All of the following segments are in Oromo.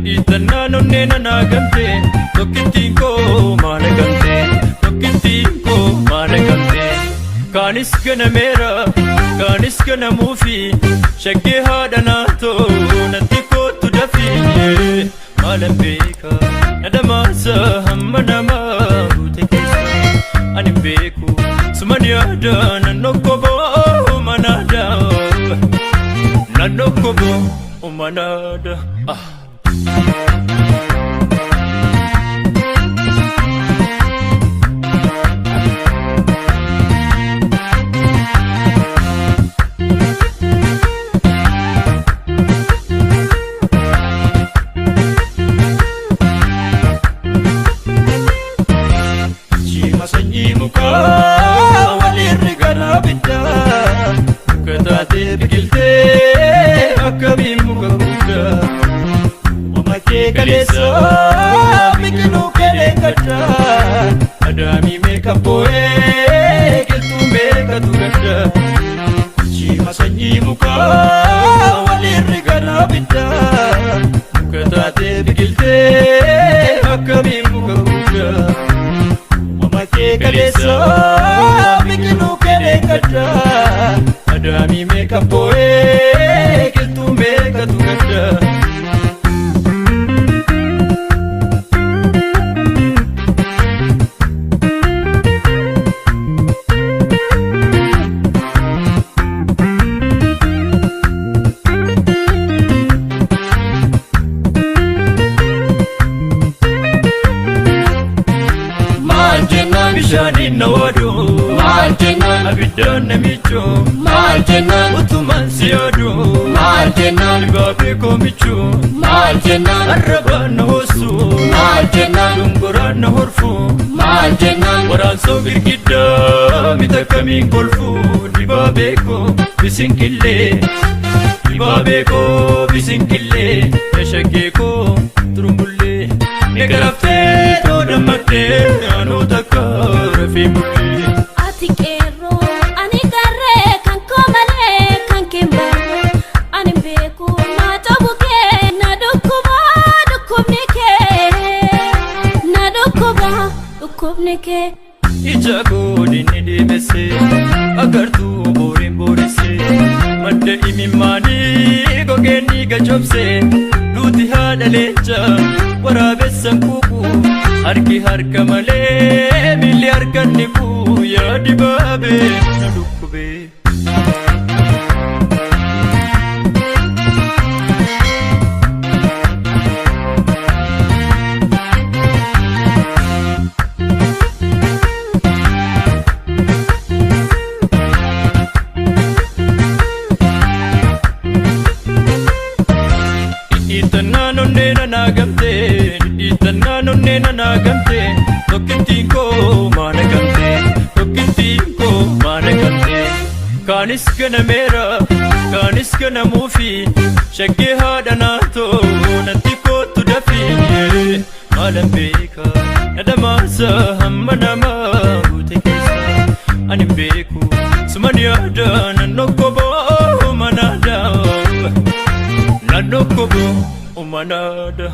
Itananonnena nagamte tokkittinko maanagamte tokkittinko maanagamte kaanis ganameera kaanis ganamuufi shaggee haadhanaato natti kootu dafii maalan beeka nadamaasa hamma namaa guute keessa ani beeku suman yaada nannokoboo manaada nannokoboo manaada Jima sanyi muka walirri gara biddaa kataate biqiltee akkamiin muka guddaa uummatee kaleessa biqiluu kelee gaddaa adaamii meeqa boo'ee qilxuu meeqatu gaddaa jima sanyi muka walirri gara biddaa kataate biqiltee akkamiin muka guddaa uummatee kaleessa biqiluu kelee gaddaa adaamii meeqa boo'ee qilxuu meeqatu gaddaa Bishaaniin na waadu maal jennaan abiddaan namichu maal jennaan utumaan si yaadu maal jennaan gaafii koomichu maal jennaan arrabaan na hoosu maal jennaan dungoraan na horfu maal jennaan waraansoo girgiddaa miidhagamiin kolfu dibaabee koo bisinqillee dibaabee koo bisinqillee yashaggee koo turumbullee negaraftee too dammattee anuu takka rafii mul'ee. Ati qeerroo ani garree kan koo malee kan keembarroo ani beeku na cabu kee na dhukkuba dhukkubni kee na dhukkuba dhukkubni kee. Ija godinni deemessee agartuu booriin booressee madda imimmaanii gogeenni gajobsee duuti haadha leenca waraabessan kuuku harki harka malee miilli harkanni kuu yaa dibaabee na dhukkubee. Itananonnena nagamte tokkittinko maanagamte tokkittinko maanagamte kaanis ganameera kaanis ganamuufi shaggee haadhanaato natti kootu dafii maalan beeka nadamaasa hamma namaa guute keessa ani beeku suman yaada nannokoboo manaada nannokoboo manaada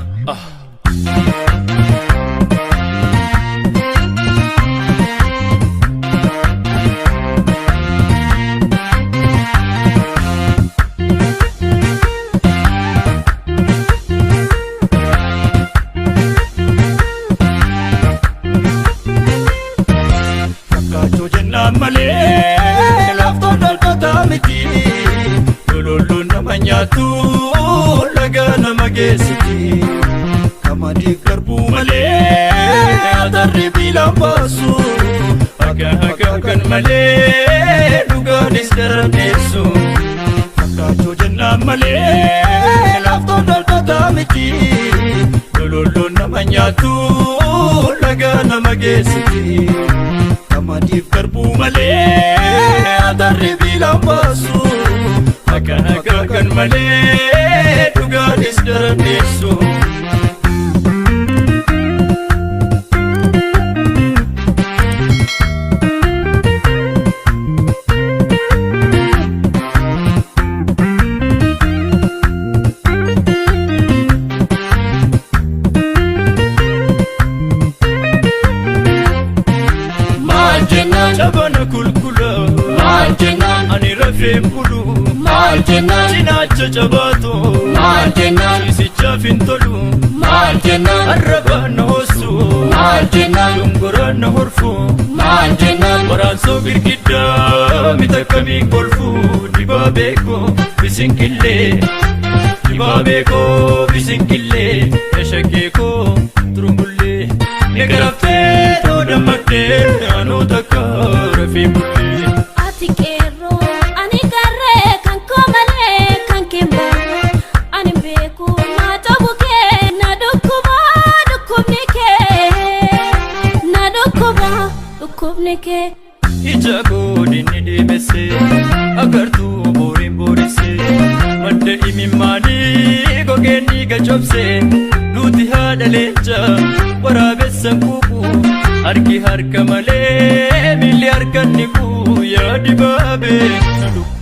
Fakkaachuu jennaan malee laftoon dhalootaa miti lololluun nama nyaatu laga nama geessiti kamadiif garbuu malee atarri biilaan baasu akka kan malee dhugaanis darbeessu fakkaachuu jennaan malee laftoon dhalootaa miti lololluun nama nyaatu laga nama geessiti kamadiif garbuu malee sarri biilaan baasu akkana kan malee dhugaanis darandeessu. Jabana kulkula maal jennaan ani rafeen bulu maal jennaan cinaacha jabaatu maal jennaan isicha fintolu maal jennaan arraba na hoosu maal jennaan dungora na horfu maal jennaan waraansoo girgiddaa mitakkamii kolfu dibaabeeko bisinkillee dibaabeekoo bisinkillee yashakkeekoo turumbullee negaraftee doodamadhee anuu takka rafii bullee. Ati qeerroo ani garree kan koo malee kan keemba ani beeku na ta'uu kee na dhukkuba dhukkubni kee na dhukkuba dhukkubni kee. Ija godinni deemessee agartuu booriin booressee madda imimmaanii gogeen dhiiga cobsee duuti haadha leencaa waraabessan kuuquu harki harka malee miilli harkan dhiquu yaa dibaabee na dhukkuba.